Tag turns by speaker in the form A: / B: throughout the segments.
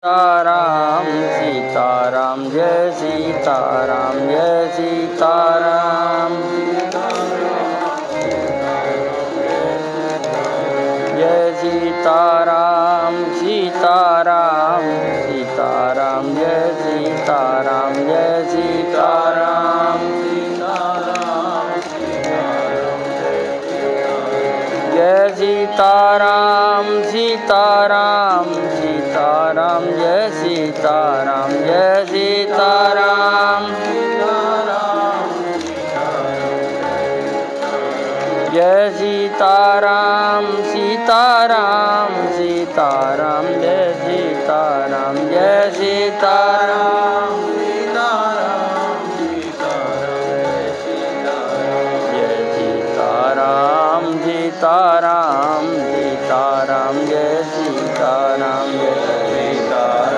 A: सीताराम सीताराम जय सीताराम जय सीताराम जय सीताराम सीताराम सीताराम जय सीताराम जय सीताराम जय सीताराम सीताराम सीताराम जय सीताराम जय सीताराम जय सीताराम सीताराम सीताराम जय सीताराम जय सीताराम सीताराम सीताराम जय सीताराम जय सीताराम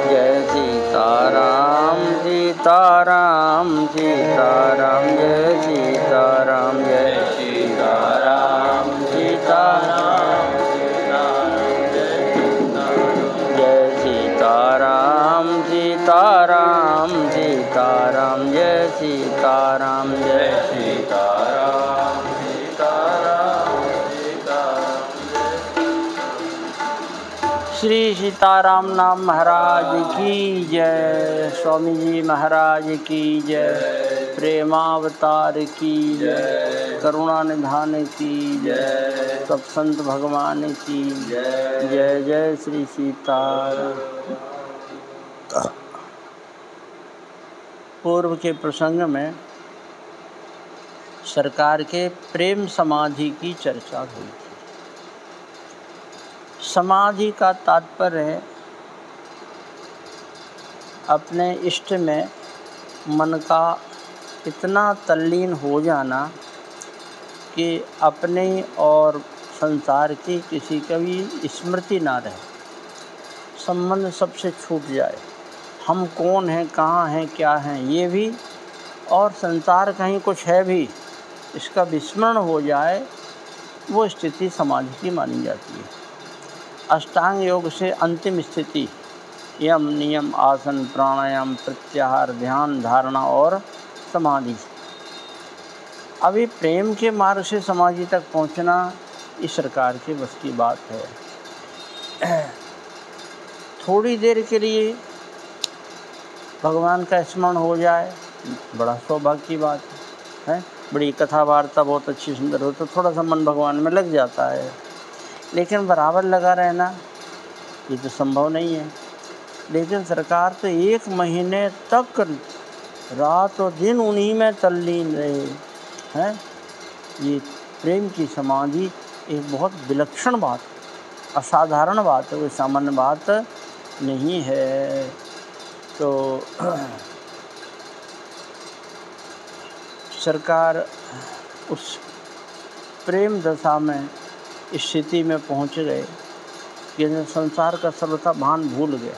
A: जय सीताराम सीताराम सीताराम जय सीताराम जय सीताराम सीताराम जय सीताराम सीताराम सीताराम जय सीताराम जय सीताराम श्री सीताराम नाम महाराज की जय। स्वामी जी महाराज की जय। प्रेमावतार की जय। करुणा निधान की जय। सब संत भगवान की जय। जय जय श्री सीताराम। पूर्व के प्रसंग में सरकार के प्रेम समाधि की चर्चा हुई थी। समाधि का तात्पर्य है अपने इष्ट में मन का इतना तल्लीन हो जाना कि अपने और संसार की किसी का भी स्मृति ना रहे, संबंध सबसे छूट जाए। हम कौन हैं, कहाँ हैं, क्या हैं ये भी, और संसार कहीं कुछ है भी, इसका विस्मरण हो जाए, वो स्थिति समाधि की मानी जाती है। अष्टांग योग से अंतिम स्थिति यम नियम आसन प्राणायाम प्रत्याहार ध्यान धारणा और समाधि। अभी प्रेम के मार्ग से समाधि तक पहुंचना इस प्रकार के बस की बात है। थोड़ी देर के लिए भगवान का स्मरण हो जाए, बड़ा सौभाग्य की बात है। बड़ी कथा वार्ता बहुत अच्छी सुंदर हो तो थोड़ा सा मन भगवान में लग जाता है, लेकिन बराबर लगा रहना ये तो संभव नहीं है। लेकिन सरकार तो 1 महीने तक रात और दिन उन्हीं में तल्लीन रहे हैं। ये प्रेम की समाधि एक बहुत विलक्षण बात, असाधारण बात है, कोई सामान्य बात नहीं है। तो सरकार उस प्रेम दशा में स्थिति में पहुंच गए कि संसार का सर्वथा भान भूल गया,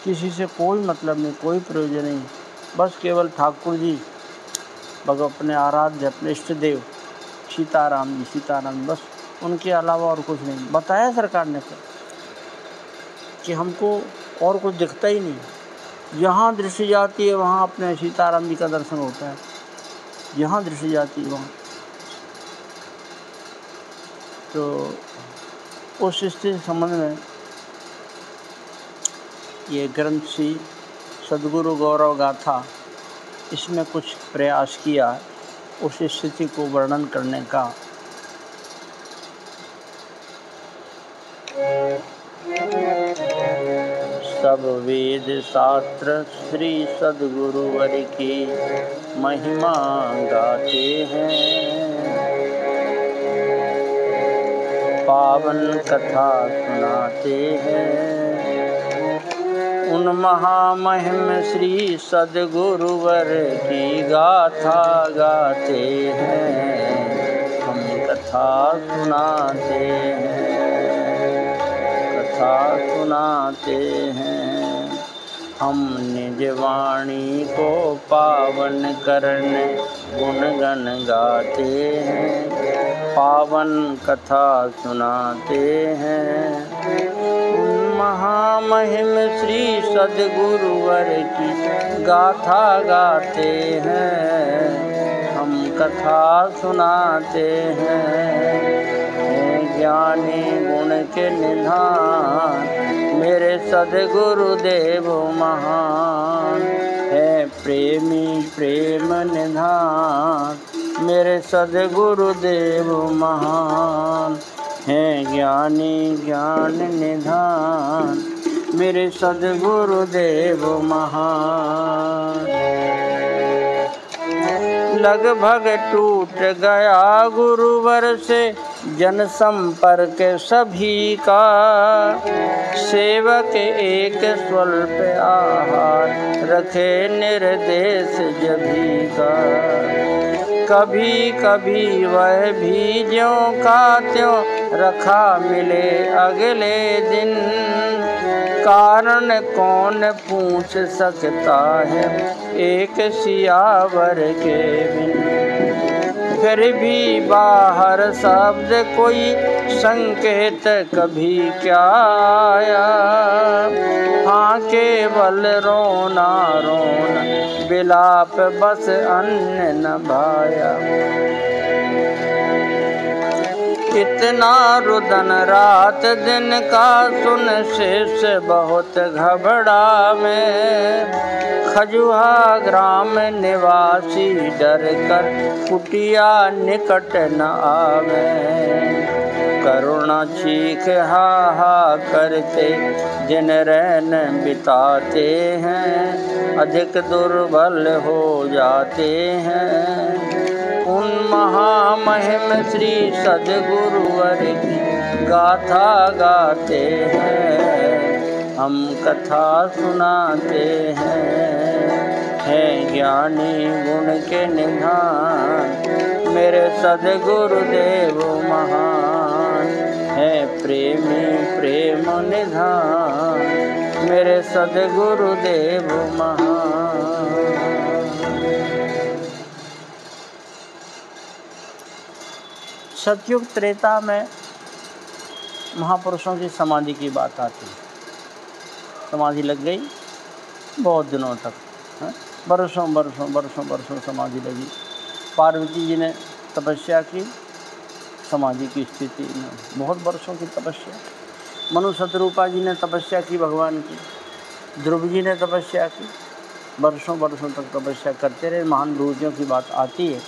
A: किसी से कोई मतलब नहीं, कोई प्रयोजन नहीं, बस केवल ठाकुर जी अपने आराध्य अपने इष्ट देव सीताराम जी सीताराम, बस उनके अलावा और कुछ नहीं। बताया सरकार ने कि हमको और कुछ दिखता ही नहीं, जहाँ दृष्टि जाती है वहाँ अपने सीताराम जी का दर्शन होता है, जहाँ दृष्टि जाती है वहाँ। तो उस स्थिति संबंध में ये ग्रंथ श्री सद्गुरु गौरव गाथा, इसमें कुछ प्रयास किया उस स्थिति को वर्णन करने का। सब वेद शास्त्र श्री सद्गुरुवर की महिमा गाते हैं, पावन कथा सुनाते हैं। उन महामहिम श्री सद्गुरुवर की गाथा गाते हैं, हम कथा सुनाते हैं, कथा सुनाते हैं। हम निज वाणी को पावन करने गुणगन गाते हैं, पावन कथा सुनाते हैं। उन महामहिम श्री सद्गुरुवर की गाथा गाते हैं, हम कथा सुनाते हैं। ज्ञानी गुण के निधान मेरे सद्गुरुदेव महान है, प्रेमी प्रेम निधान मेरे सद्गुरुदेव महान है। ज्ञानी ज्ञान निधान मेरे सद्गुरुदेव महान। लगभग टूट गया गुरुवर से जन संपर्क सभी का, सेवक एक स्वल्प आहार रखे निर्देश जभी का। कभी कभी वह भी ज्यों का त्यों रखा मिले अगले दिन, कारण कौन पूछ सकता है एक सियावर के बिन। फिर भी बाहर शब्द कोई संकेत कभी क्या आया, हाँ केवल रोना रोना विलाप बस अन्न न भाया। इतना रुदन रात दिन का सुन शेष बहुत घबरा में, खजुहा ग्राम निवासी डर कर कुटिया निकट न आवे। करुणा चीख हा हा करते दिन रैन बिताते हैं, अधिक दुर्बल हो जाते हैं। उन महामहिम श्री सद्गुरुवर की गाथा गाते हैं, हम कथा सुनाते हैं। ज्ञानी गुण के निधान मेरे सद्गुरुदेव महान है, प्रेमी प्रेम निधान मेरे सद्गुरुदेव महान। सतयुग त्रेता में महापुरुषों की समाधि की बात आती है। समाधि लग गई बहुत दिनों तक, बरसों बरसों बरसों बरसों समाधि लगी। पार्वती जी ने तपस्या की, समाधि की स्थिति में बहुत बरसों की तपस्या। मनु शतरूपा जी ने तपस्या की भगवान की, ध्रुव जी ने तपस्या की, बरसों बरसों तक तपस्या करते रहे। महान विभूतियों की बात आती है।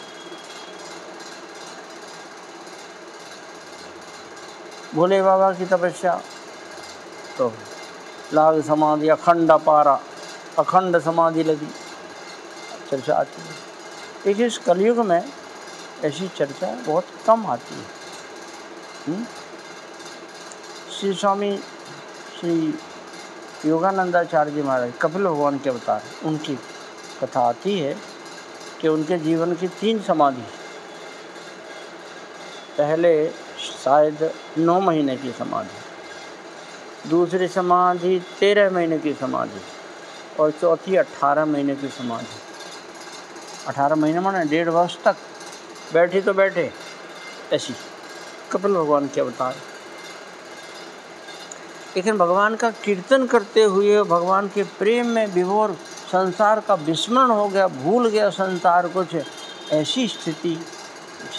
A: भोले बाबा की तपस्या तो लाग समाधि, अखंड अपारा, अखंड समाधि लगी, चर्चा आती है। लेकिन इस कलयुग में ऐसी चर्चा बहुत कम आती है। श्री स्वामी श्री योगानंदाचार्य जी महाराज कपिल भगवान के अवतार, उनकी कथा आती है कि उनके जीवन की 3 समाधि। पहले शायद 9 महीने की समाधि, दूसरी समाधि 13 महीने की समाधि, और चौथी 18 महीने की समाधि। 18 महीने माने 1.5 वर्ष तक बैठे तो बैठे, ऐसी कपिल भगवान के अवतार। लेकिन भगवान का कीर्तन करते हुए भगवान के प्रेम में विभोर संसार का विस्मरण हो गया, भूल गया संसार कुछ, ऐसी स्थिति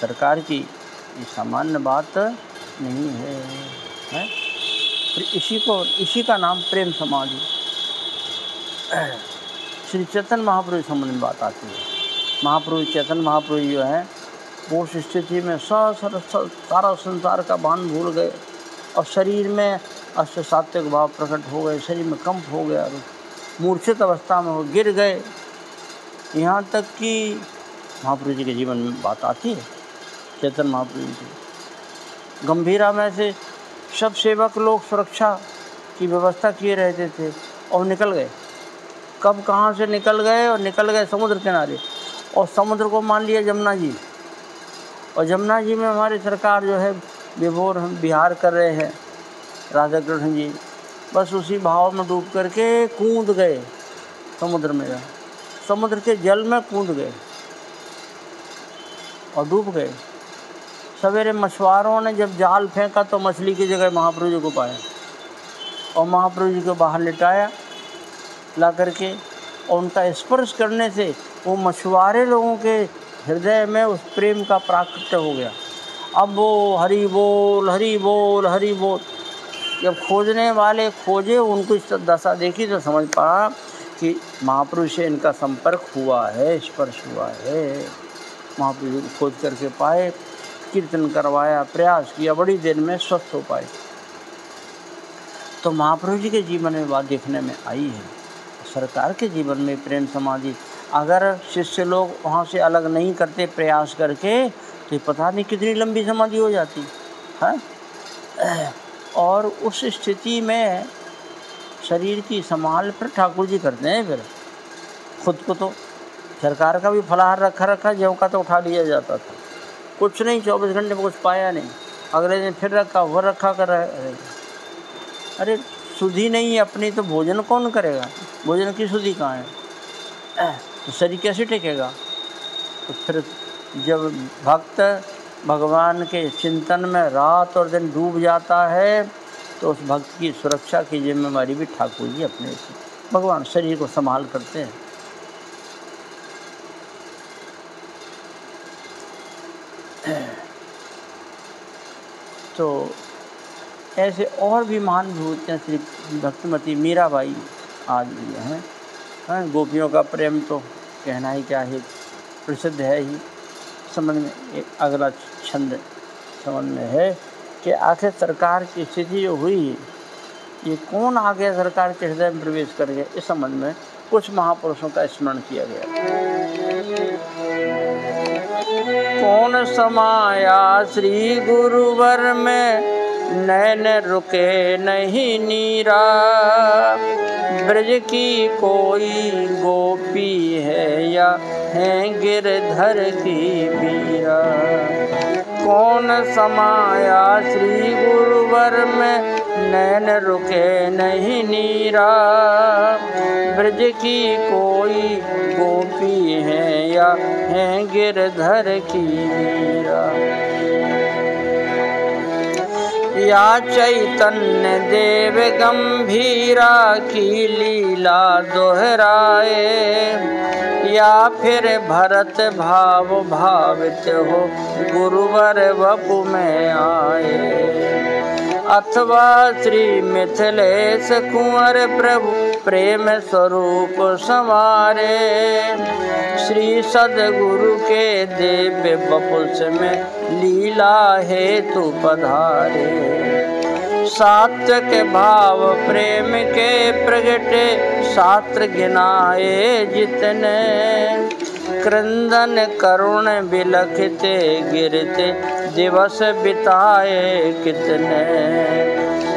A: सरकार की ये सामान्य बात नहीं है? इसी का नाम प्रेम समाधि। श्री चैतन्य महाप्रभु संबंध में बात आती है। महाप्रभु चैतन्य महाप्रभु जो है वो उस स्थिति में सारा संसार का भान भूल गए और शरीर में अष्ट सात्विक भाव प्रकट हो गए, शरीर में कंप हो गया, मूर्छित अवस्था में वो गिर गए। यहाँ तक कि महाप्रभु जी के जीवन में बात आती है। चैतन्य महाप्रभु जी गंभीरा में से सब सेवक लोग सुरक्षा की व्यवस्था किए रहते थे और निकल गए। कब कहाँ से निकल गए? और निकल गए समुद्र किनारे, और समुद्र को मान लिया जमुना जी, और जमुना जी में हमारी सरकार जो है विभोर हम विहार कर रहे हैं, राधा कृष्ण जी बस उसी भाव में डूब करके कूद गए समुद्र में, समुद्र के जल में कूद गए और डूब गए। सवेरे मछुआरों ने जब जाल फेंका तो मछली की जगह महाप्रभु जी को पाया और महाप्रभु जी को बाहर लिटाया ला करके, और उनका स्पर्श करने से वो मछुआरे लोगों के हृदय में उस प्रेम का प्राकट्य हो गया। अब वो हरि बोल हरि बोल हरि बोल, जब खोजने वाले खोजे, उनको इस दशा देखी तो समझ पड़ा कि महाप्रभु से इनका संपर्क हुआ है, स्पर्श हुआ है। महाप्रभु जी को खोज करके पाए, कीर्तन करवाया, प्रयास किया, बड़ी देर में स्वस्थ हो पाए। तो महाप्रभु जी के जीवन में बात देखने में आई है। सरकार के जीवन में प्रेम समाधि अगर शिष्य लोग वहाँ से अलग नहीं करते प्रयास करके, तो पता नहीं कितनी लंबी समाधि हो जाती है। और उस स्थिति में शरीर की संभाल फिर ठाकुर जी करते हैं। फिर खुद को तो सरकार का भी फलाहार रखा ज्यों का तो उठा लिया जाता था, कुछ नहीं, 24 घंटे में कुछ पाया नहीं, अगले दिन फिर रखा, वो रखा कर रहे। अरे सुधि नहीं है अपनी तो भोजन कौन करेगा? भोजन की सुधि कहाँ है? तो शरीर कैसे टिकेगा? तो फिर जब भक्त भगवान के चिंतन में रात और दिन डूब जाता है, तो उस भक्त की सुरक्षा की जिम्मेवारी भी ठाकुर जी अपने से, भगवान शरीर को संभाल करते हैं। तो ऐसे और भी महान विभूतियाँ श्री भक्तिमती मीराबाई आज भी हैं। गोपियों का प्रेम तो कहना ही क्या है, प्रसिद्ध है ही। समझ में एक अगला छंद समझ में है कि आखिर सरकार की स्थिति जो हुई, ये कौन आ गया सरकार के हृदय में प्रवेश कर गया, इस संबंध में कुछ महापुरुषों का स्मरण किया गया। कौन समाया श्री गुरुवर में, नैन रुके नहीं नीरा, ब्रज की कोई गोपी है या है गिरधर की बीरा। कौन समाया श्री गुरुवर में, नैन रुके नहीं नीरा, ब्रज की कोई गोपी है या है गिरधर की बीरा। या चैतन्य देव गंभीरा की लीला दोहराए, या फिर भरत भाव भावित हो गुरुवर वपु में आए, अथवा श्री मिथिलेश कुंवर प्रभु प्रेम स्वरूप संवारे, श्री सद्गुरु के दिव्य बपुस में लीला हेतु पधारे। सात्विक भाव प्रेम के प्रगटे शास्त्र गिनाए जितने, क्रंदन करुण बिलखते गिरते दिवस बिताए कितने।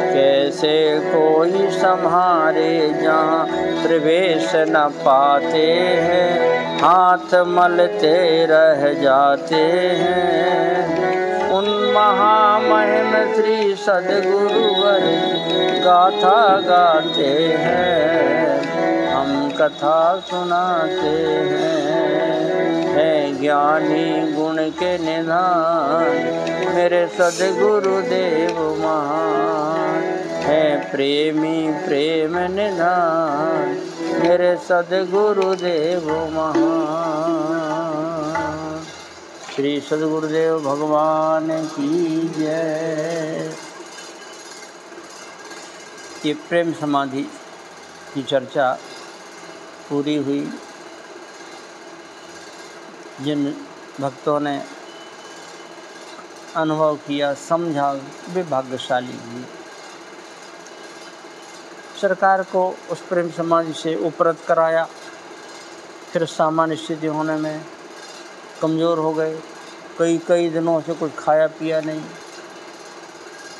A: कैसे कोई संहारे जहाँ प्रवेश न पाते हैं, हाथ मलते रह जाते हैं। उन महामहिम श्री सद्गुरुवर गाथा गाते हैं, हम कथा सुनाते हैं ज्ञानी गुण के निधान, मेरे सद्गुरुदेव महान है प्रेमी प्रेम निधान, मेरे सद्गुरुदेव महान। श्री सद्गुरुदेव भगवान की जय। ये प्रेम समाधि की चर्चा पूरी हुई। जिन भक्तों ने अनुभव किया, समझा, वे भाग्यशाली हुए। सरकार को उस प्रेम समाधि से उपरत कराया, फिर सामान्य स्थिति होने में कमज़ोर हो गए। कई दिनों से कुछ खाया पिया नहीं,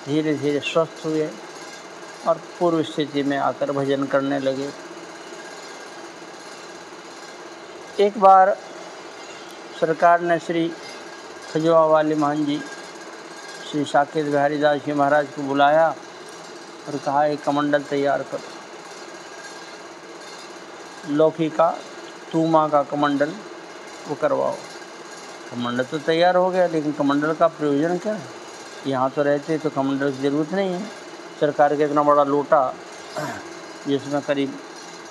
A: धीरे धीरे स्वस्थ हुए और पूर्व स्थिति में आकर भजन करने लगे। एक बार सरकार ने श्री खजुआ वाले महान जी श्री साकेत बिहारी दास जी महाराज को बुलाया और कहा एक कमंडल तैयार करो, लौकी का तूमा का कमंडल वो करवाओ। कमंडल तो तैयार हो गया, लेकिन कमंडल का प्रयोजन क्या है? यहाँ तो रहते तो कमंडल की ज़रूरत नहीं है। सरकार का इतना बड़ा लोटा जिसमें करीब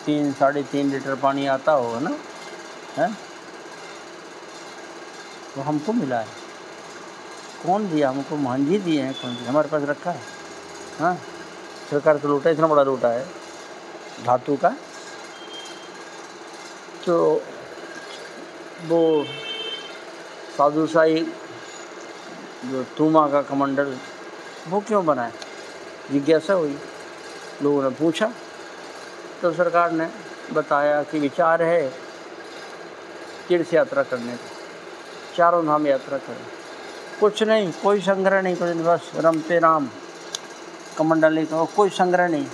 A: 3-3.5 लीटर पानी आता होगा ना, है वो हमको मिला है। कौन दिया हमको? मान जी दिए हैं। कौन दिया? हमारे पास रखा है। हाँ, सरकार का लोटा इतना बड़ा लोटा है धातु का, तो वो साधु शाही जो तूमा का कमंडल वो क्यों बनाए? जिज्ञासा हुई, लोगों ने पूछा, तो सरकार ने बताया कि विचार है तीर्थ यात्रा करने का, 4 धाम यात्रा करें। कुछ नहीं, कोई संग्रह नहीं, कुछ नहीं, बस रमते राम कमंडल नहीं, तो कोई संग्रह नहीं।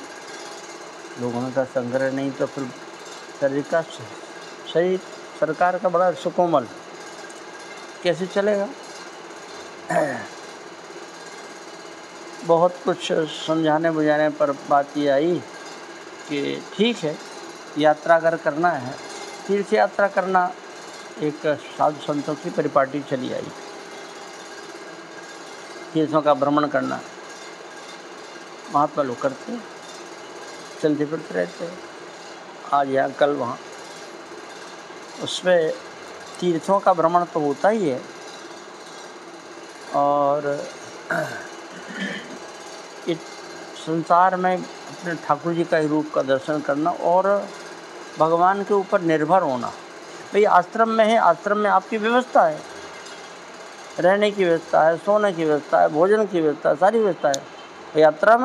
A: लोगों ने कहा संग्रह नहीं तो फिर शरीर सरकार का बड़ा सुकोमल कैसे चलेगा? बहुत कुछ समझाने बुझाने पर बात ये आई कि ठीक है, यात्रा अगर करना है, तीर्थ यात्रा करना, एक साधु संतों की परिपाटी चली आई, तीर्थों का भ्रमण करना। महात्मा लोग करते, चलते फिरते रहते, आज यहाँ कल वहाँ। उसमें तीर्थों का भ्रमण तो होता ही है, और इस संसार में अपने ठाकुर जी का ही रूप का दर्शन करना और भगवान के ऊपर निर्भर होना। भाई आश्रम में है, आश्रम में आपकी व्यवस्था है, रहने की व्यवस्था है, सोने की व्यवस्था है, भोजन की व्यवस्था है, सारी व्यवस्था है। यात्रा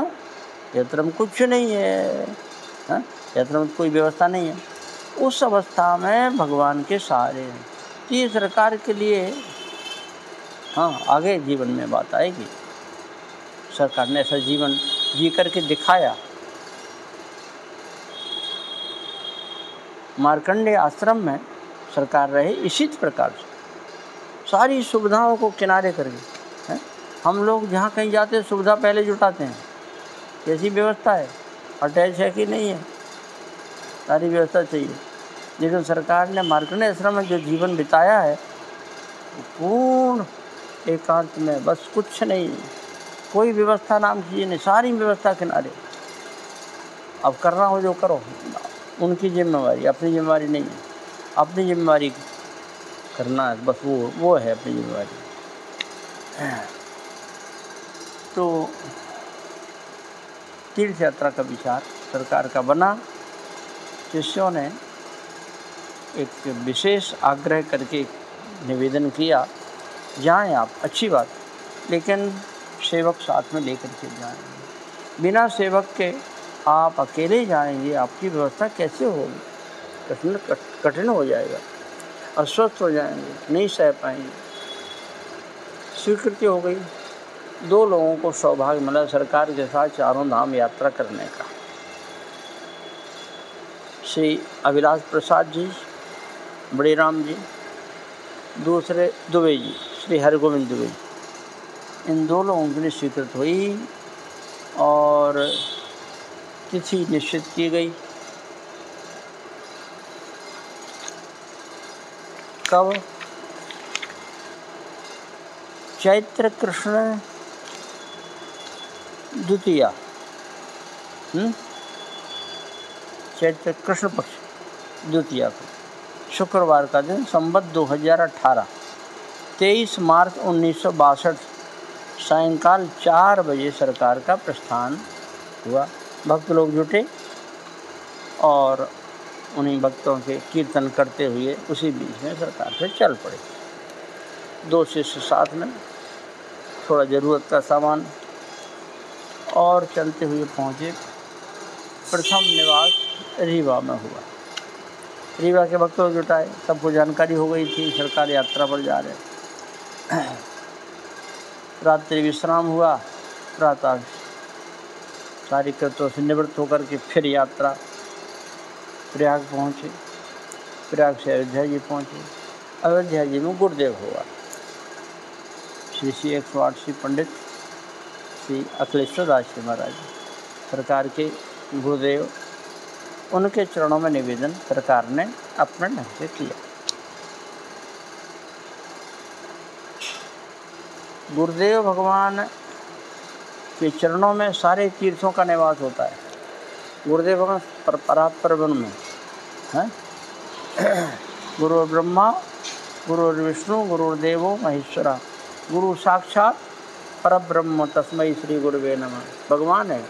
A: में कुछ नहीं है, हाँ? यात्रा में कोई व्यवस्था नहीं है। उस अवस्था में भगवान के सहारे हैं। तो ये सरकार के लिए, हाँ, आगे जीवन में बात आएगी। सरकार ने ऐसा जीवन जी करके दिखाया। मार्कंडेय आश्रम में सरकार रहे इसी प्रकार से, सारी सुविधाओं को किनारे करके, हैं? हम लोग जहाँ कहीं जाते हैं सुविधा पहले जुटाते हैं, कैसी व्यवस्था है, अटैच है कि नहीं है, सारी व्यवस्था चाहिए। लेकिन सरकार ने मार्कंडेय आश्रम में जो जीवन बिताया है, पूर्ण एकांत में, बस कुछ नहीं, कोई व्यवस्था नाम की नहीं, सारी व्यवस्था किनारे। अब करना हो जो करो, उनकी जिम्मेवारी, अपनी जिम्मेवारी नहीं है। अपनी जिम्मेवारी करना है, बस वो है अपनी जिम्मेवारी। तो तीर्थ यात्रा का विचार सरकार का बना। शिष्यों ने एक विशेष आग्रह करके निवेदन किया, जाएं आप, अच्छी बात, लेकिन सेवक साथ में लेकर के जाएं। बिना सेवक के आप अकेले जाएंगे, आपकी व्यवस्था कैसे होगी? कठिन हो जाएगा, अस्वस्थ हो जाएंगे, नहीं सह पाएंगे। स्वीकृति हो गई। 2 लोगों को सौभाग्य मिला सरकार के साथ 4 धाम यात्रा करने का। श्री अभिलाष प्रसाद जी, बड़े राम जी, दूसरे दुबे जी, श्री हरगोविंद दुबे। इन 2 लोगों के लिए स्वीकृत हुई और तिथि निश्चित की गई। कब? चैत्र कृष्ण द्वितीया, चैत्र कृष्ण पक्ष द्वितीया को, शुक्रवार का दिन, संवत 2018, 23 मार्च 1962 सायंकाल 4 बजे सरकार का प्रस्थान हुआ। भक्त लोग जुटे और उन्हीं भक्तों के कीर्तन करते हुए उसी बीच में सरकार से चल पड़े। 2 शिष्य साथ में, थोड़ा ज़रूरत का सामान, और चलते हुए पहुँचे। प्रथम निवास रीवा में हुआ। रीवा के भक्त लोग जुटाए, सबको जानकारी हो गई थी सरकार यात्रा पर जा रहे। रात्रि विश्राम हुआ, प्रातः सारी कृत्यों से निवृत्त होकर के फिर यात्रा प्रयाग पहुँचे। प्रयाग से अयोध्या जी पहुँचे। अयोध्या जी में गुरुदेव हुआ। श्री 108 श्री पंडित श्री अखिलेश्वर दास जी महाराज सरकार के गुरुदेव, उनके चरणों में निवेदन सरकार ने अपने ढंग से किया। गुरुदेव भगवान के चरणों में सारे तीर्थों का निवास होता है। गुरुदेव भगवान परात्पर ब्रह्म में हैं। गुरु ब्रह्मा गुरु विष्णु गुरुदेवो महेश्वरा, गुरु साक्षात परब्रह्म तस्मै श्री गुरुवे नमः। भगवान है।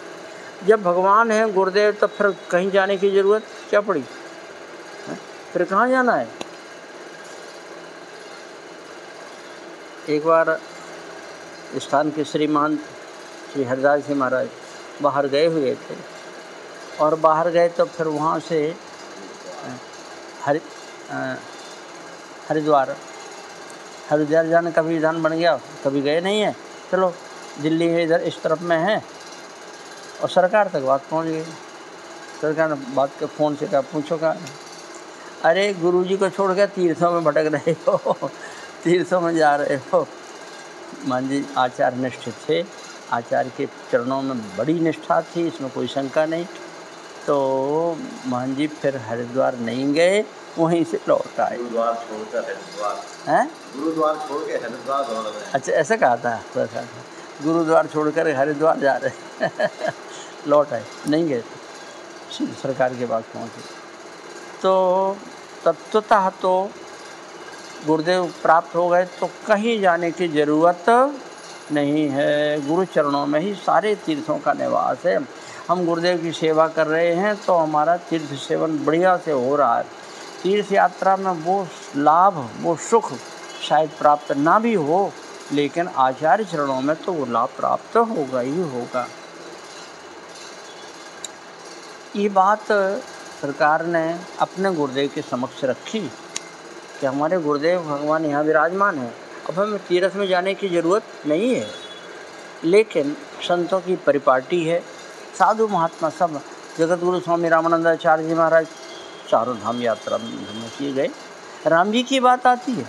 A: जब भगवान है गुरुदेव, तो फिर कहीं जाने की ज़रूरत क्या पड़ी है? फिर कहाँ जाना है? एक बार स्थान के श्रीमान श्री हरिदास जी महाराज बाहर गए हुए थे, और बाहर गए तो फिर वहाँ से हरिद्वार जाने का भी विधान बन गया। कभी गए नहीं है, चलो दिल्ली है इधर इस तरफ में है, और सरकार तक बात पहुंच गई। सरकार ने बात के फ़ोन से कहा, पूछो कहा, अरे गुरुजी को छोड़ के तीर्थों में भटक रहे हो, तीर्थों में जा रहे हो। मान जी आचार्य निष्ठ थे, आचार्य के चरणों में बड़ी निष्ठा थी, इसमें कोई शंका नहीं। तो मान जी फिर हरिद्वार नहीं गए, वहीं से लौट आए।
B: गुरुद्वार छोड़कर हरिद्वार
A: हैं?
B: गुरुद्वार छोड़ के हरिद्वार दौड़ रहे।
A: अच्छा, ऐसा कहा था। गुरुद्वार छोड़कर हरिद्वार जा रहे लौट आए, नहीं गए थे, सरकार के पास पहुँचे। तो तत्वतः तो गुरुदेव प्राप्त हो गए, तो कहीं जाने की ज़रूरत नहीं है। गुरु चरणों में ही सारे तीर्थों का निवास है। हम गुरुदेव की सेवा कर रहे हैं तो हमारा तीर्थ सेवन बढ़िया से हो रहा है। तीर्थ यात्रा में वो लाभ, वो सुख शायद प्राप्त ना भी हो, लेकिन आचार्य चरणों में तो वो लाभ प्राप्त होगा ही होगा। ये बात सरकार ने अपने गुरुदेव के समक्ष रखी कि हमारे गुरुदेव भगवान यहाँ विराजमान है, अब हमें तीर्थ में जाने की ज़रूरत नहीं है। लेकिन संतों की परिपाटी है, साधु महात्मा सब, जगत गुरु स्वामी रामानंदाचार्य जी महाराज चारों धाम यात्रा में किए गए। राम जी की बात आती है,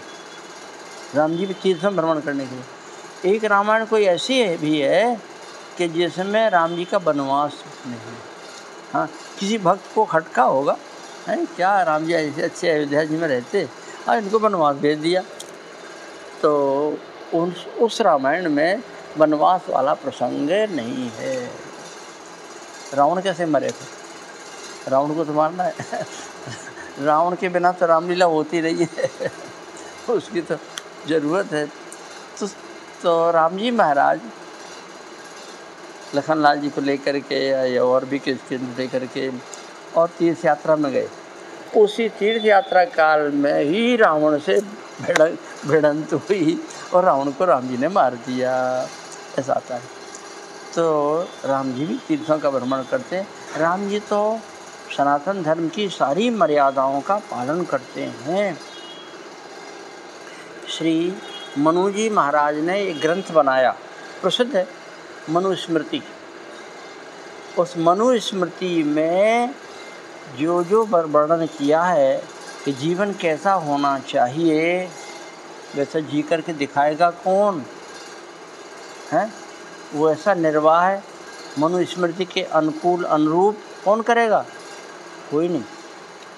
A: राम जी भी तीर्थों भ्रमण करने के लिए। एक रामायण कोई ऐसी है भी है कि जिसमें राम जी का वनवास नहीं है। हाँ, किसी भक्त को खटका होगा, है क्या राम जी ऐसे अच्छे अयोध्या जी में रहते, और इनको वनवास भेज दिया। तो उस रामायण में वनवास वाला प्रसंग नहीं है। रावण कैसे मरे थे? रावण को तो मारना है रावण के बिना तो रामलीला होती रही है उसकी तो ज़रूरत है। तो राम जी महाराज लखनलाल जी को लेकर के या और भी किसके लेकर के और तीर्थ यात्रा में गए। उसी तीर्थ यात्रा काल में ही रावण से भिड़ंत हुई और रावण को राम जी ने मार दिया, ऐसा आता है। तो राम जी भी तीर्थों का भ्रमण करते हैं। राम जी तो सनातन धर्म की सारी मर्यादाओं का पालन करते हैं। श्री मनु जी महाराज ने एक ग्रंथ बनाया, प्रसिद्ध है, मनुस्मृति। उस मनुस्मृति में जो वर्णन किया है कि जीवन कैसा होना चाहिए, वैसा जी करके दिखाएगा कौन है? वो ऐसा निर्वाह है मनुस्मृति के अनुकूल अनुरूप कौन करेगा? कोई नहीं,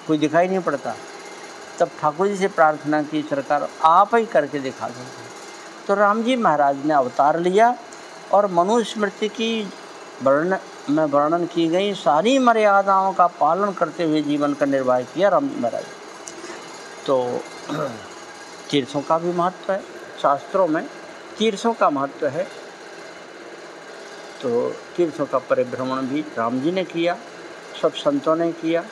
A: कोई दिखाई नहीं पड़ता। तब ठाकुर जी से प्रार्थना की, सरकार आप ही करके दिखा दो। तो राम जी महाराज ने अवतार लिया और मनुस्मृति की वर्णन की गई सारी मर्यादाओं का पालन करते हुए जीवन का निर्वाह किया राम जी महाराज। तो तीर्थों का भी महत्व है, शास्त्रों में तीर्थों का महत्व है। तो तीर्थों का परिभ्रमण भी राम जी ने किया, सब संतों ने किया,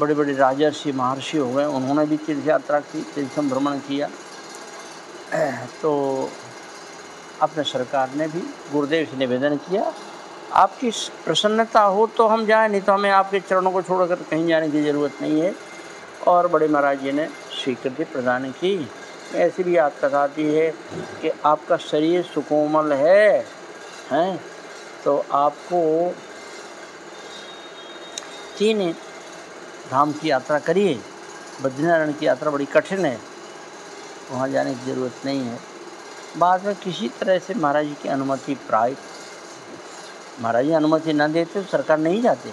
A: बड़े बड़े राजर्षि महर्षि हो गए, उन्होंने भी तीर्थ यात्रा की, तीर्थ भ्रमण किया। तो अपने सरकार ने भी गुरुदेव से निवेदन किया, आपकी प्रसन्नता हो तो हम जाएं, नहीं तो हमें आपके चरणों को छोड़कर कहीं जाने की ज़रूरत नहीं है। और बड़े महाराज जी ने स्वीकृति प्रदान की। ऐसी भी याद बताती है कि आपका शरीर सुकोमल है, हैं, तो आपको 3 धाम की यात्रा करिए। बद्रीनारायण की यात्रा बड़ी कठिन है, वहाँ जाने की ज़रूरत नहीं है। बाद में किसी तरह से महाराज जी की अनुमति प्राप्त, महाराज जी अनुमति न देते तो सरकार नहीं जाते,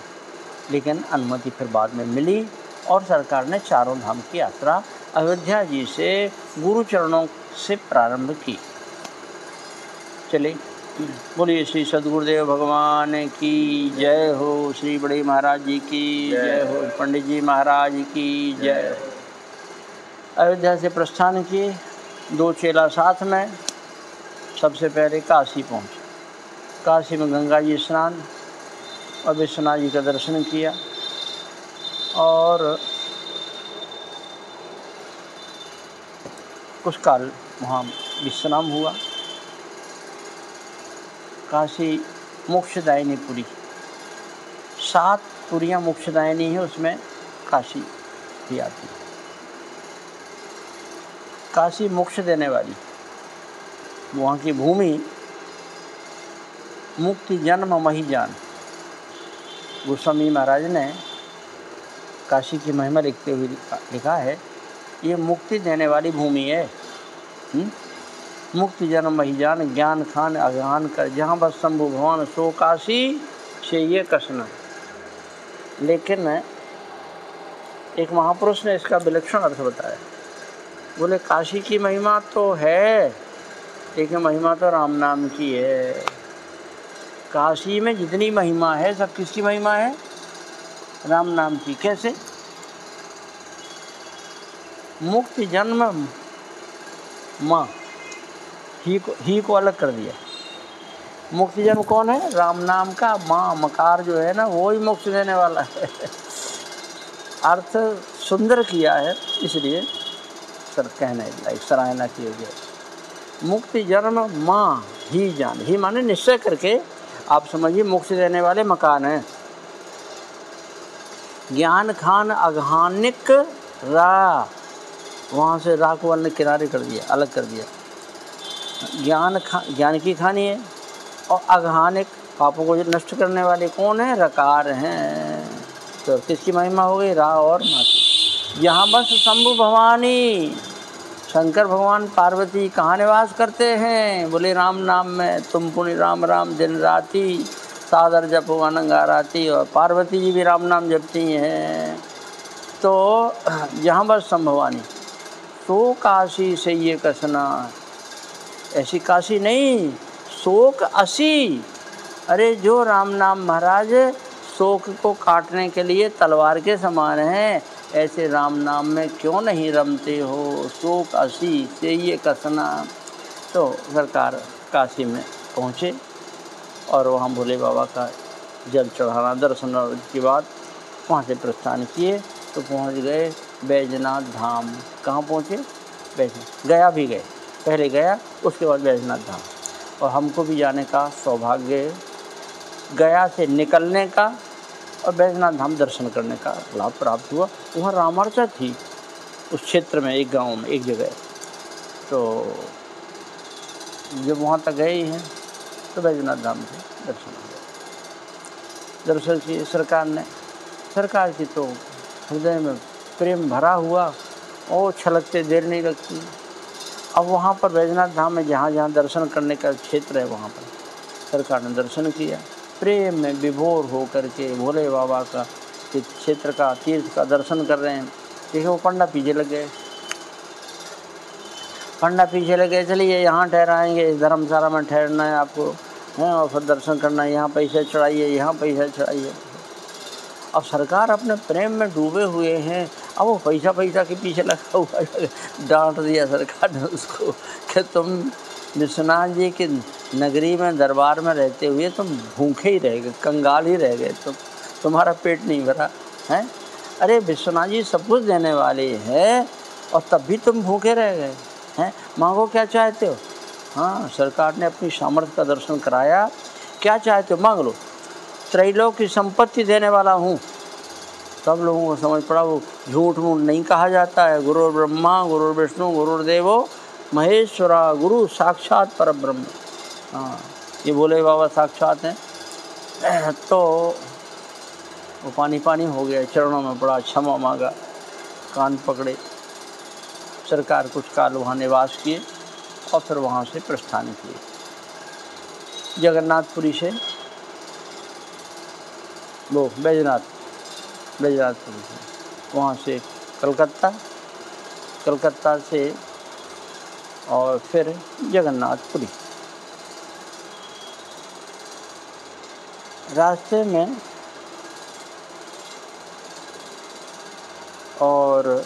A: लेकिन अनुमति फिर बाद में मिली और सरकार ने चारों धाम की यात्रा अयोध्या जी से गुरु चरणों से प्रारंभ की। चले। बोलिए श्री सद्गुरुदेव भगवान की जय हो, श्री बड़े महाराज जी की जय हो, पंडित जी महाराज की जय हो। अयोध्या से प्रस्थान किए, 2 चेला साथ में। सबसे पहले काशी पहुँचे। काशी में गंगा जी स्नान और विश्वनाथ जी का दर्शन किया और कुछ काल वहाँ विश्राम हुआ। काशी मोक्षदायिनी पुरी, 7 पुरियाँ मोक्षदायिनी है, उसमें काशी भी आती है। काशी मोक्ष देने वाली, वहाँ की भूमि मुक्ति जन्म मही जान। गोस्वामी महाराज ने काशी की महिमा लिखते हुए लिखा है, ये मुक्ति देने वाली भूमि है। मुक्ति जन्म मही जान, ज्ञान खान अज्ञान कर, जहाँ बस शंभु भगवान सो काशी से ये कसना। लेकिन एक महापुरुष ने इसका विलक्षण अर्थ बताया। बोले काशी की महिमा तो है, लेकिन महिमा तो राम नाम की है। काशी में जितनी महिमा है सब किसकी महिमा है? राम नाम की। कैसे? मुक्ति जन्म माँ ही को अलग कर दिया। मुक्ति जन्म कौन है? राम नाम का माँ, मकार जो है ना, वो ही मोक्ष देने वाला है। अर्थ सुंदर किया है, इसलिए सर कहने लायक सराहना की गई। मुक्ति जन्म माँ ही जान, ही माने निश्चय करके आप समझिए मोक्ष देने वाले मकान हैं। ज्ञान खान अघानिक रा, वहाँ से रा को अलग किनारे कर दिया, अलग कर दिया। ज्ञान की खानी है और अघानिक पापों को नष्ट करने वाले कौन है? रकार हैं। तो किसकी महिमा हो गई? रा और माँ की। यहाँ बस शंभु भवानी, शंकर भगवान पार्वती कहाँ निवास करते हैं? बोले राम नाम में। तुम पुण्य राम राम दिन राती, सादर जपो अनंगाराती। और पार्वती जी भी राम नाम जपती हैं। तो यहाँ बस शंभु भवानी, सो काशी से ये कसना। ऐसी काशी नहीं, शोक असी। अरे जो राम नाम महाराज शोक को काटने के लिए तलवार के समान है, ऐसे राम नाम में क्यों नहीं रमते हो? शोक असी से ये कसना। तो सरकार काशी में पहुँचे और वहाँ भोले बाबा का जल चढ़ाना, दर्शन के बाद वहाँ से प्रस्थान किए तो पहुँच गए बैजनाथ धाम। कहाँ पहुँचे? बैजनाथ। गया भी गए, पहले गया, उसके बाद बैजनाथ धाम। और हमको भी जाने का सौभाग्य, गया से निकलने का और बैजनाथ धाम दर्शन करने का लाभ प्राप्त हुआ। वहाँ रामार्चा थी उस क्षेत्र में, एक गांव में, एक जगह। तो जब वहाँ तक गए हैं तो बैजनाथ धाम से दर्शन हुआ। दर्शन किए सरकार ने, सरकार की तो हृदय में प्रेम भरा हुआ और छलकते देर नहीं लगती। अब वहाँ पर बैजनाथ धाम में जहाँ जहाँ दर्शन करने का क्षेत्र है, वहाँ पर सरकार ने दर्शन किया। प्रेम में विभोर हो करके भोले बाबा का क्षेत्र का, तीर्थ का दर्शन कर रहे हैं। देखिए वो पंडा पीछे लग गए, पंडा पीछे लगे, चलिए यहाँ ठहराएंगे, इस धर्मशाला में ठहरना है आपको, हैं, और फिर दर्शन करना है, यहाँ पैसे चढ़ाइए, यहाँ पैसा चढ़ाइए। अब सरकार अपने प्रेम में डूबे हुए हैं, अब वो पैसा के पीछे लगा हुआ है। डांट दिया सरकार ने उसको कि तुम विश्वनाथ जी की नगरी में, दरबार में रहते हुए तुम भूखे ही रह गए, कंगाल ही रह गए, तुम्हारा पेट नहीं भरा है। अरे विश्वनाथ जी सब कुछ देने वाले हैं और तब भी तुम भूखे रह गए हैं। मांगो क्या चाहते हो? हाँ, सरकार ने अपनी सामर्थ्य का दर्शन कराया। क्या चाहते हो मांग लो, त्रैलोक की संपत्ति देने वाला हूँ। सब लोगों को समझ पड़ा वो झूठ मूठ नहीं कहा जाता है। गुरु ब्रह्मा गुरु विष्णु गुरुदेवो महेश्वरा, गुरु साक्षात परब्रह्म। हाँ, ये भोले बाबा साक्षात हैं। तो वो पानी पानी हो गया, चरणों में पड़ा, क्षमा मांगा, कान पकड़े। सरकार कुछ काल वहाँ निवास किए और फिर वहाँ से प्रस्थान किए जगन्नाथपुरी से, वो बैजनाथपुरी से, वहाँ से कलकत्ता से और फिर जगन्नाथपुरी। रास्ते में और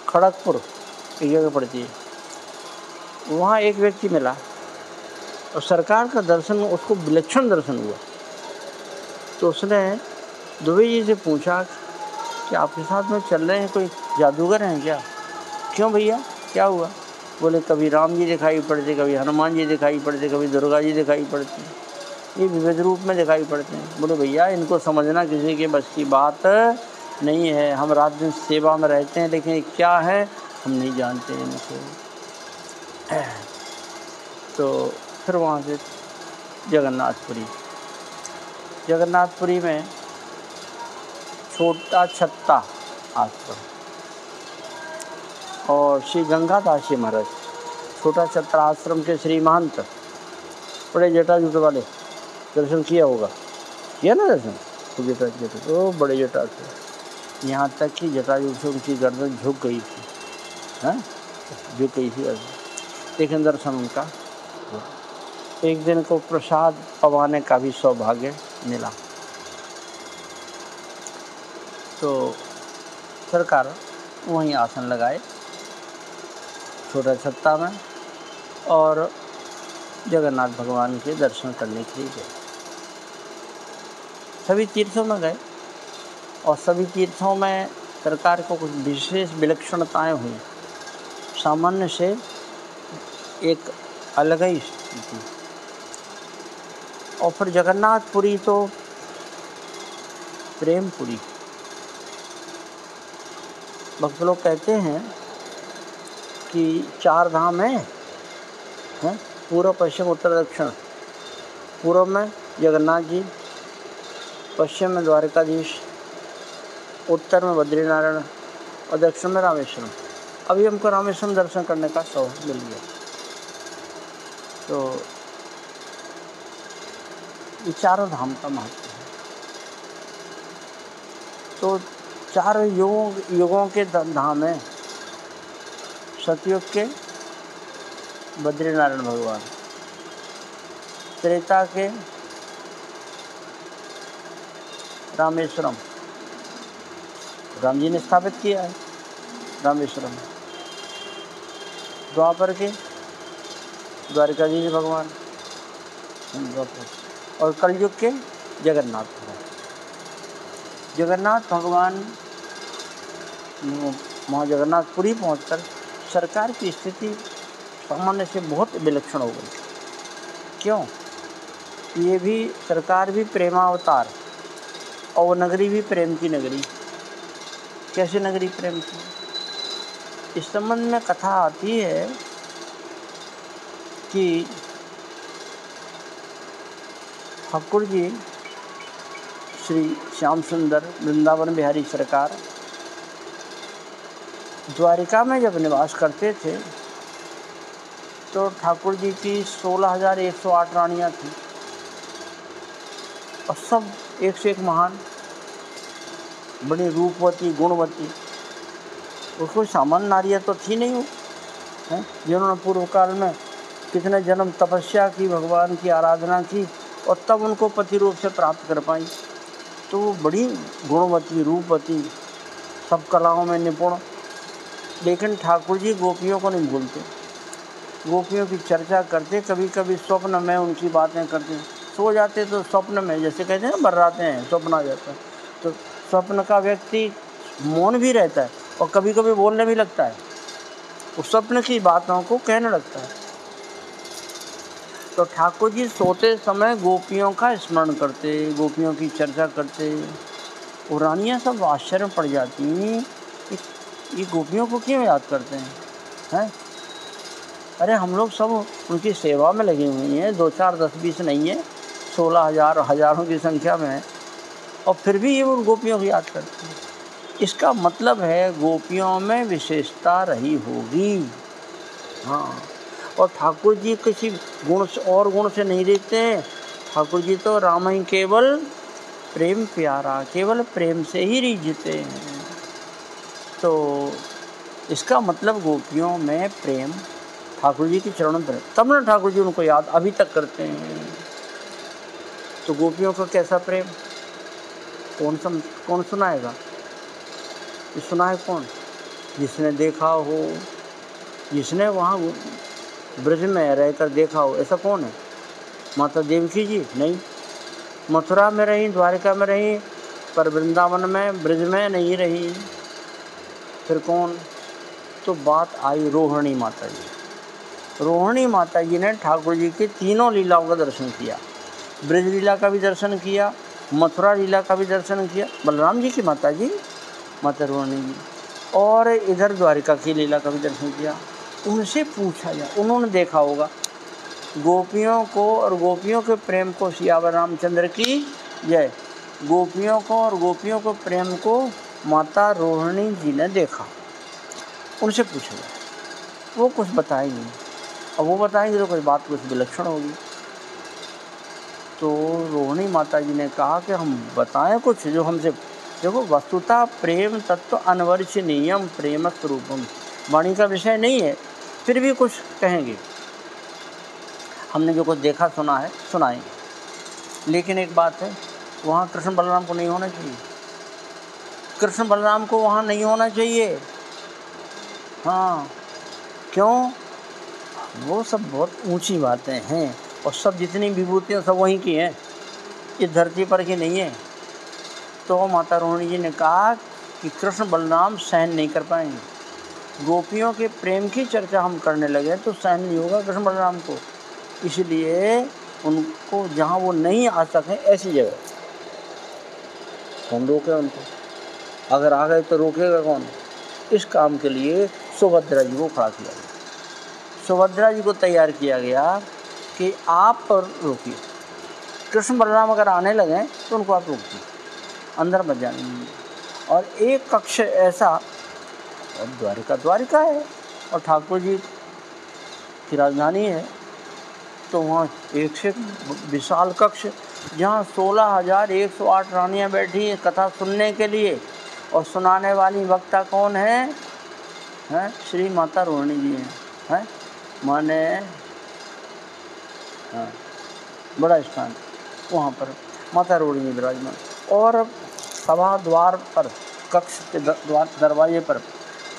A: खड़गपुर एक जगह पड़ती है, वहाँ एक व्यक्ति मिला और सरकार का दर्शन उसको विलक्षण दर्शन हुआ। तो उसने दुबे जी से पूछा कि आपके साथ में चल रहे हैं कोई जादूगर हैं क्या? क्यों भैया, क्या हुआ? बोले कभी राम जी दिखाई पड़ते, कभी हनुमान जी दिखाई पड़ते, कभी दुर्गा जी दिखाई पड़ती, ये विविध रूप में दिखाई पड़ते हैं। बोले भैया इनको समझना किसी के बस की बात नहीं है, हम रात दिन सेवा में रहते हैं, लेकिन क्या है हम नहीं जानते इनको। तो फिर वहाँ से जगन्नाथपुरी में छोटा छत्ता आश्रम और श्री गंगादास जी महाराज, छोटा छत्ता आश्रम के श्री महंत, बड़े जटाजूट वाले, दर्शन किया होगा, किया ना दर्शन? तो जटा वो बड़े जटा थे, यहाँ तक कि जटाजूट से उनकी गर्दन झुक गई थी, हाँ झुक गई थी, लेकिन दर्शन उनका। एक दिन को प्रसाद पवाने का भी सौभाग्य मिला। तो सरकार वहीं आसन लगाए छोटा छत्ता में और जगन्नाथ भगवान के दर्शन करने के लिए गए। सभी तीर्थों में गए और सभी तीर्थों में सरकार को कुछ विशेष विलक्षणताएं हुई, सामान्य से एक अलग ही स्थिति। और फिर जगन्नाथपुरी तो प्रेमपुरी। भक्त लोग कहते हैं कि 4 धाम हैं, पूर्व पश्चिम उत्तर दक्षिण। पूर्व में जगन्नाथ जी, पश्चिम में द्वारकाधीश, उत्तर में बद्रीनारायण और दक्षिण में रामेश्वरम। अभी हमको रामेश्वरम दर्शन करने का सौभाग्य मिल गया। तो ये चारों धाम का महत्व है। तो 4 युगों के धाम हैं। सतयुग के बद्रीनारायण भगवान, त्रेता के रामेश्वरम, राम जी ने स्थापित किया है रामेश्वरम। द्वापर के द्वारकाधीश भगवान, और कलयुग के जगन्नाथ भगवान। जगन्नाथ भगवान वहाँ जगन्नाथपुरी पहुँचकर सरकार की स्थिति सामान्य से बहुत विलक्षण हो गई। क्यों? ये भी सरकार भी प्रेमावतार और वो नगरी भी प्रेम की नगरी। कैसे नगरी प्रेम की? इस संबंध में कथा आती है कि ठाकुर जी श्री श्याम सुंदर वृंदावन बिहारी सरकार द्वारिका में जब निवास करते थे तो ठाकुर जी की 16,108 रानियाँ थीं और सब एक से एक महान, बड़ी रूपवती, गुणवती। वो कोई सामान्य नारियाँ तो थी नहीं, वो हैं जिन्होंने पूर्व काल में कितने जन्म तपस्या की, भगवान की आराधना की और तब उनको पति रूप से प्राप्त कर पाई। तो वो बड़ी गुणवती, रूपवती, सब कलाओं में निपुण। लेकिन ठाकुर जी गोपियों को नहीं भूलते, गोपियों की चर्चा करते, कभी कभी स्वप्न में उनकी बातें करते। सो जाते तो स्वप्न में, जैसे कहते हैं ना बर्राते हैं, स्वप्न आ जाता है। तो स्वप्न का व्यक्ति मौन भी रहता है और कभी कभी बोलने भी लगता है, उस स्वप्न की बातों को कहने लगता है। तो ठाकुर जी सोते समय गोपियों का स्मरण करते, गोपियों की चर्चा करते। और रानियाँ सब आश्चर्य पड़ जाती, ये गोपियों को क्यों याद करते हैं? अरे हम लोग सब उनकी सेवा में लगे हुए हैं, 2, 4, 10, 20 नहीं है, 16,000 हज़ारों की संख्या में है, और फिर भी ये उन गोपियों को याद करते हैं। इसका मतलब है गोपियों में विशेषता रही होगी। हाँ, और ठाकुर जी किसी गुण से और गुण से नहीं देखते हैं। ठाकुर जी तो राम ही केवल प्रेम प्यारा, केवल प्रेम से ही रीझते हैं। तो इसका मतलब गोपियों में प्रेम ठाकुर जी के चरणों पर, तब ना ठाकुर जी उनको याद अभी तक करते हैं। तो गोपियों का कैसा प्रेम कौन सुनाएगा? ये सुनाए कौन? जिसने देखा हो, जिसने वहाँ ब्रज में रहकर देखा हो। ऐसा कौन है? माता देवकी जी नहीं, मथुरा में रही, द्वारिका में रही, पर वृंदावन में ब्रज में नहीं रही। फिर कौन? तो बात आई रोहिणी माता जी। रोहिणी माता जी ने ठाकुर जी के तीनों लीलाओं का दर्शन किया। ब्रज लीला का भी दर्शन किया, मथुरा लीला का भी दर्शन किया, बलराम जी की माता जी माता रोहिणी जी, और इधर द्वारिका की लीला का भी दर्शन किया। उनसे पूछा जाए, उन्होंने देखा होगा गोपियों को और गोपियों के प्रेम को। सियावर रामचंद्र की जय। गोपियों को और गोपियों के प्रेम को माता रोहिणी जी ने देखा। उनसे पूछा जाए, वो कुछ बताएंगे, और वो बताएंगे तो कोई बात कुछ विलक्षण होगी। तो रोहिणी माता जी ने कहा कि हम बताएं कुछ जो हमसे। देखो, वस्तुतः प्रेम तत्व अनवर्चनीयम प्रेम स्वरूपम वाणी का विषय नहीं है, फिर भी कुछ कहेंगे। हमने जो कुछ देखा सुना है सुनाएंगे। लेकिन एक बात है, वहाँ कृष्ण बलराम को नहीं होना चाहिए। कृष्ण बलराम को वहाँ नहीं होना चाहिए। हाँ, क्यों? वो सब बहुत ऊंची बातें हैं, और सब जितनी विभूतियाँ सब वहीं की हैं, इस धरती पर की नहीं है। तो माता रोहिणी जी ने कहा कि कृष्ण बलराम सहन नहीं कर पाएंगे। गोपियों के प्रेम की चर्चा हम करने लगे तो सहन नहीं होगा कृष्ण बलराम को। इसलिए उनको जहाँ वो नहीं आ सकें ऐसी जगह कौन रोके उनको? अगर आ गए तो रोकेगा कौन? इस काम के लिए सुभद्रा जी को खड़ा किया गया। सुभद्रा जी को तैयार किया गया कि आप रोकिए, कृष्ण बलराम अगर आने लगे तो उनको आप रोकिए, अंदर मत जाने। और एक कक्ष ऐसा, और द्वारिका है और ठाकुर जी की राजधानी है, तो वहाँ एक से विशाल कक्ष जहाँ 16,108 रानियाँ बैठी हैं कथा सुनने के लिए, और सुनाने वाली वक्ता कौन है? श्री माता रोहिणी जी हैं। माने हाँ, बड़ा स्थान वहाँ पर माता रोहिणी विराजमान। और सभा द्वार पर, कक्ष के दरवाजे पर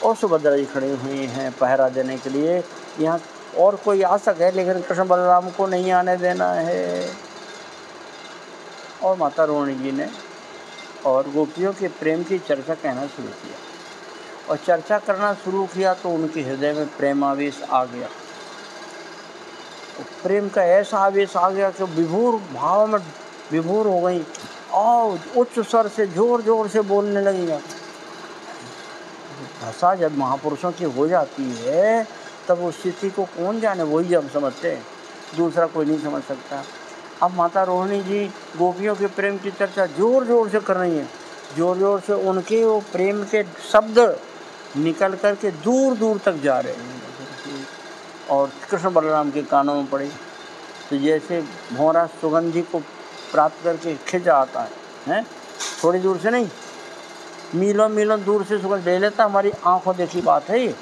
A: और सुभद्रा जी खड़े हुए हैं पहरा देने के लिए। यहाँ और कोई आ सके, लेकिन कृष्ण बलराम को नहीं आने देना है। और माता रोहिणी जी ने और गोपियों के प्रेम की चर्चा कहना शुरू किया, और चर्चा करना शुरू किया तो उनके हृदय में प्रेमावेश आ गया। प्रेम का ऐसा आवेश आ गया कि विभोर भाव में विभोर हो गई, और उच्च स्वर से जोर जोर से बोलने लगी। भाषा जब महापुरुषों की हो जाती है तब उस स्थिति को कौन जाने, वही जब समझते हैं, दूसरा कोई नहीं समझ सकता। अब माता रोहिणी जी गोपियों के प्रेम की चर्चा जोर जोर से कर रही हैं, जोर जोर से उनके वो प्रेम के शब्द निकल कर के दूर दूर तक जा रहे हैं, और कृष्ण बलराम के कानों में पड़े। तो जैसे भौरा सुगंधी को प्राप्त करके खिंच आता है, थोड़ी दूर से नहीं, मीलों मीलों दूर से सुगंध ले लेता। हमारी आंखों देखी बात है ये।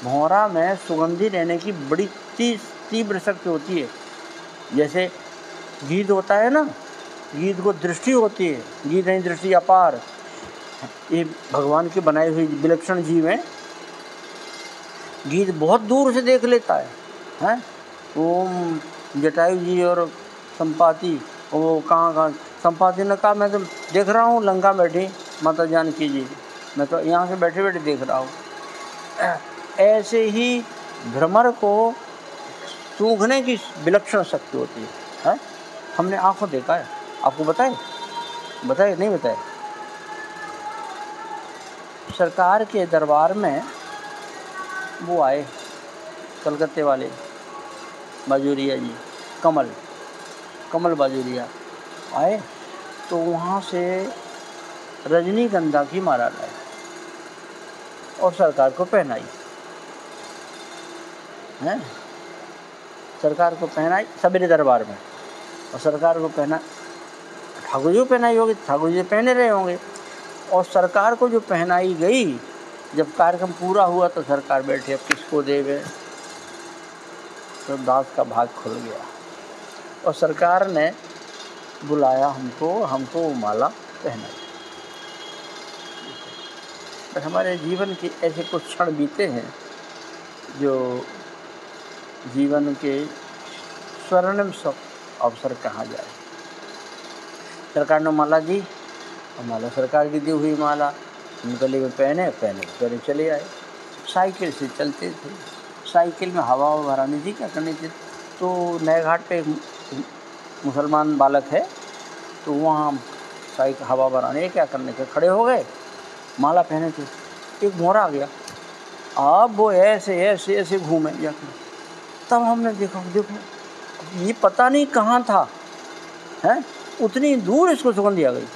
A: भौरा में सुगंधी रहने की बड़ी तीव्र शक्ति होती है। जैसे गीध होता है ना, गीध को दृष्टि होती है, गीध नहीं दृष्टि अपार। ये भगवान की बनाई हुई विलक्षण जीव है। गीध बहुत दूर से देख लेता है। वो जटायु जी और संपाति, वो कहाँ संपाति ने कहा मैं तो देख रहा हूँ लंका बैठी माता जानकी जी, मैं तो यहाँ से बैठे बैठे देख रहा हूँ। ऐसे ही भ्रमर को सूंघने की विलक्षण शक्ति होती है। हमने आंखों देखा है, आपको बताए नहीं बताए? सरकार के दरबार में वो आए कलकत्ते वाले बाजूरिया जी, कमल बाजूरिया आए, तो वहाँ से रजनीगंधा की माला लाए और सरकार को पहनाई। सरकार को पहनाई सवेरे दरबार में, और सरकार को पहना, ठाकुर जी को पहनाई होगी, ठाकुर जी पहने रहे होंगे। और सरकार को जो पहनाई गई, जब कार्यक्रम पूरा हुआ तो सरकार बैठे, अब किसको देवे? तो दास का भाग खुल गया और सरकार ने बुलाया हमको वो माला पहनाई। बस हमारे जीवन के ऐसे कुछ क्षण बीते हैं जो जीवन के स्वर्णिम अवसर कहा जाए। सरकार ने माला दी और माला सरकार की दी हुई माला हम गले में पहने चले आए। साइकिल से चलते थे, साइकिल में हवा भरानी थी, क्या करनी थी। तो नए घाट पे एक मुसलमान बालक है, तो वहाँ साइकिल हवा भराने क्या करने के खड़े हो गए, माला पहने थे। एक मोहरा आ गया, अब वो ऐसे घूमे जाकर। तब हमने देखो ये पता नहीं कहाँ था, हैं, उतनी दूर इसको सुगंध आ गई।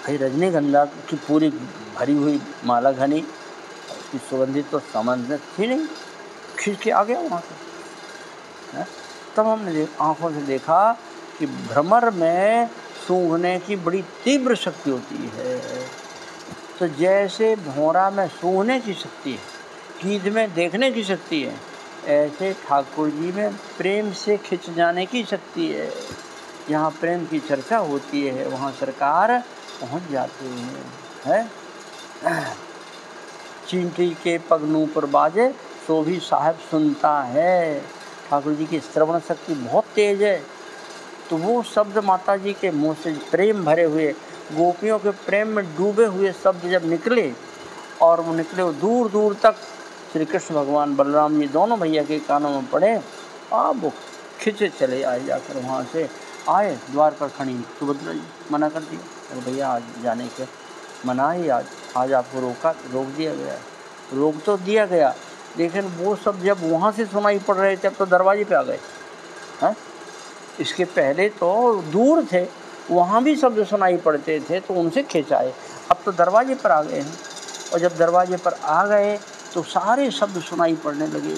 A: भाई रजनीगंधा की पूरी भरी हुई माला घनी, उसकी सुगंधित तो सामान्य थी नहीं, खींच के आ गया वहाँ से, हैं। तब हमने आँखों से देखा कि भ्रमर में सूंघने की बड़ी तीव्र शक्ति होती है। तो जैसे भौरा में सूंघने की शक्ति है, गीध में देखने की शक्ति है, ऐसे ठाकुर जी में प्रेम से खिंच जाने की शक्ति है। जहाँ प्रेम की चर्चा होती है वहाँ सरकार पहुँच जाते हैं। चींटी के पगनू पर बाजे सो भी साहब सुनता है। ठाकुर जी की श्रवण शक्ति बहुत तेज है। तो वो शब्द माता जी के मुँह से प्रेम भरे हुए, गोपियों के प्रेम में डूबे हुए शब्द जब निकले, और वो निकले दूर दूर तक श्री कृष्ण भगवान बलराम जी दोनों भैया के कानों में पड़े। अब वो खिंचे चले आए, जाकर वहाँ से आए द्वार पर खड़ी सुभद्रा जी मना कर दिया, अरे भैया आज जाने के मना ही, आज आपको रोक दिया गया है। रोक तो दिया गया, लेकिन वो सब जब वहाँ से सुनाई पड़ रहे थे अब तो दरवाजे पे आ गए, हैं। इसके पहले तो दूर थे, वहाँ भी शब्द सुनाई पड़ते थे तो उनसे खिंचाए, अब तो दरवाजे पर आ गए हैं। और जब दरवाजे पर आ गए तो सारे शब्द सुनाई पड़ने लगे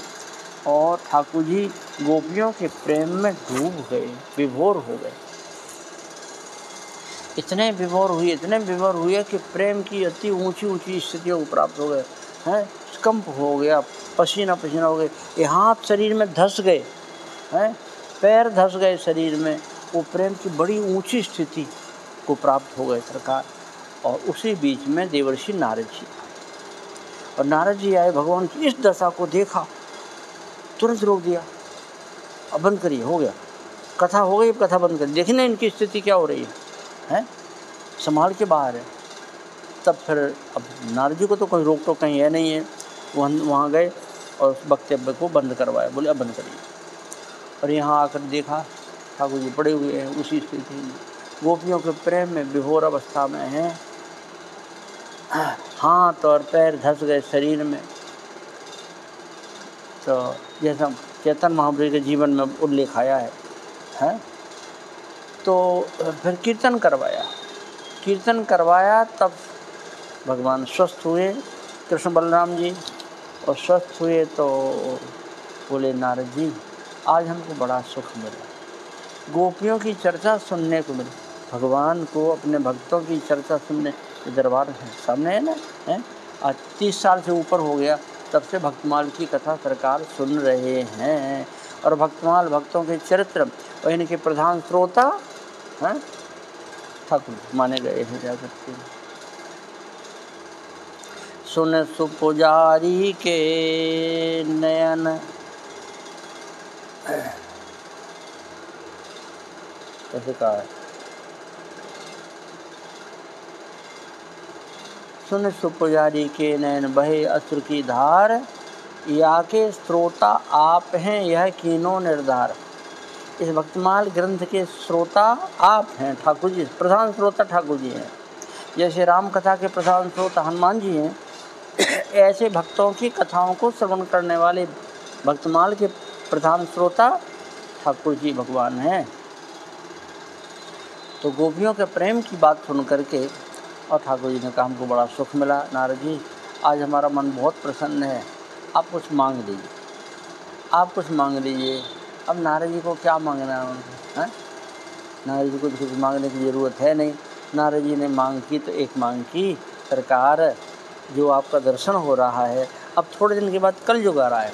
A: और ठाकुर जी गोपियों के प्रेम में डूब गए, विभोर हो गए। इतने विभोर हुए कि प्रेम की अति ऊंची स्थितियों को प्राप्त हो गए, हैं। कंप हो गया, पसीना हो गए, ये हाथ शरीर में धस गए, हैं, पैर धस गए शरीर में। वो प्रेम की बड़ी ऊंची स्थिति को प्राप्त हो गए सरकार। और उसी बीच में देवर्षि नारद जी, और नारद जी आए, भगवान की इस दशा को देखा, तुरंत रोक दिया, अब बंद करिए, हो गया, कथा हो गई, कथा बंद करिए, देखिए ना इनकी स्थिति क्या हो रही है, हैं, संभाल के बाहर है। तब फिर अब नारद जी को तो कोई रोक टोक कहीं है नहीं है, वहाँ गए और उस वक्तव्य को बंद करवाया, बोले अब बंद करिए। और यहाँ आकर देखा ठाकुर जी पड़े हुए हैं उसी स्थिति में, गोपियों के प्रेम में विभोर अवस्था में हैं, हाथ और पैर धस गए शरीर में। तो जैसा चैतन्य महाप्रभु के जीवन में उल्लेख आया है, हैं। तो फिर कीर्तन करवाया, तब भगवान स्वस्थ हुए कृष्ण बलराम जी, और स्वस्थ हुए तो बोले नारद जी आज हमको बड़ा सुख मिला, गोपियों की चर्चा सुनने को मिली, भगवान को अपने भक्तों की चर्चा सुनने, दरबार है सामने है ना, है। आज 30 साल से ऊपर हो गया तब से भक्तमाल की कथा सरकार सुन रहे हैं, और भक्तमाल भक्तों के चरित्र और इनके प्रधान श्रोता, हैं, ठाकुर माने गए हैं जा सकते हैं। सुन सुपुजारी के नयन, कैसे कहा है, सुन सुपुजारी के नयन बहे अश्रु की धार, या के श्रोता आप हैं यह कीनो निर्धार। इस भक्तमाल ग्रंथ के श्रोता आप हैं, ठाकुर जी, प्रधान श्रोता ठाकुर जी हैं। जैसे राम कथा के प्रधान श्रोता हनुमान जी हैं, ऐसे भक्तों की कथाओं को श्रवण करने वाले भक्तमाल के प्रधान श्रोता ठाकुर जी भगवान हैं। तो गोपियों के प्रेम की बात सुन करके और ठाकुर जी ने कहा हमको बड़ा सुख मिला नारद जी, आज हमारा मन बहुत प्रसन्न है, आप कुछ मांग लीजिए। अब नारद जी को क्या मांगना है, हैं? नारद जी को कुछ मांगने की ज़रूरत है नहीं। नारद जी ने मांग की तो एक मांग की, सरकार जो आपका दर्शन हो रहा है, अब थोड़े दिन के बाद कलयुग आ रहा है,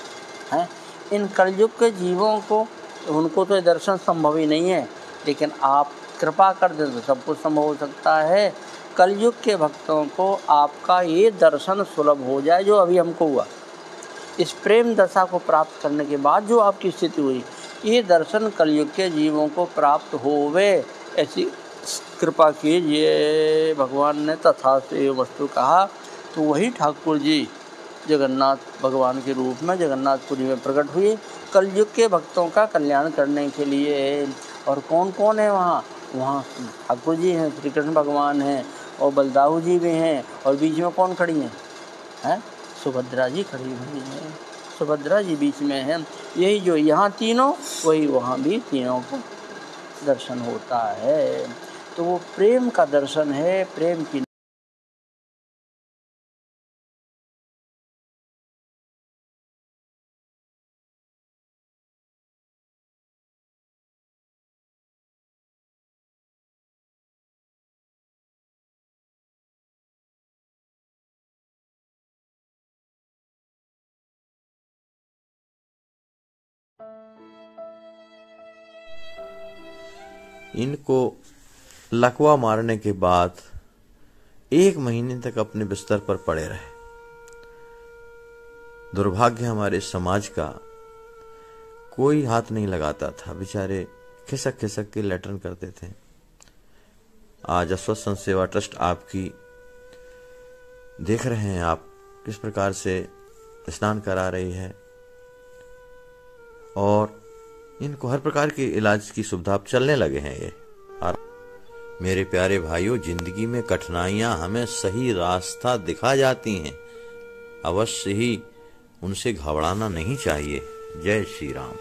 A: हैं? इन कलयुग के जीवों को, उनको तो ये दर्शन संभव ही नहीं है, लेकिन आप कृपा कर दें तो सब कुछ संभव हो सकता है। कलयुग के भक्तों को आपका ये दर्शन सुलभ हो जाए जो अभी हमको हुआ। इस प्रेम दशा को प्राप्त करने के बाद जो आपकी स्थिति हुई, ये दर्शन कलयुग के जीवों को प्राप्त होवे, ऐसी कृपा कीजिए। भगवान ने तथास्तु वस्तु कहा। तो वही ठाकुर जी जगन्नाथ भगवान के रूप में जगन्नाथपुरी में प्रकट हुए कलयुग के भक्तों का कल्याण करने के लिए। और कौन कौन है वहाँ? वहाँ ठाकुर जी हैं, श्री कृष्ण भगवान हैं, और बलदाऊ जी भी हैं, और बीच में कौन खड़ी हैं? सुभद्रा जी खड़ी हुई हैं। सुभद्रा जी बीच में हैं। यही जो यहाँ तीनों, वही वहाँ भी तीनों को दर्शन होता है। तो वो प्रेम का दर्शन है, प्रेम की
C: इनको लकवा मारने के बाद 1 महीने तक अपने बिस्तर पर पड़े रहे। दुर्भाग्य हमारे समाज का, कोई हाथ नहीं लगाता था, बेचारे खिसक खिसक के लेटरन करते थे। आज अस्वस्थ संत सेवा ट्रस्ट आपकी देख रहे हैं आप किस प्रकार से स्नान करा रही है, और इनको हर प्रकार के इलाज की सुविधा अब चलने लगे हैं ये। और मेरे प्यारे भाइयों, जिंदगी में कठिनाइयां हमें सही रास्ता दिखा जाती हैं, अवश्य ही उनसे घबराना नहीं चाहिए। जय श्री राम।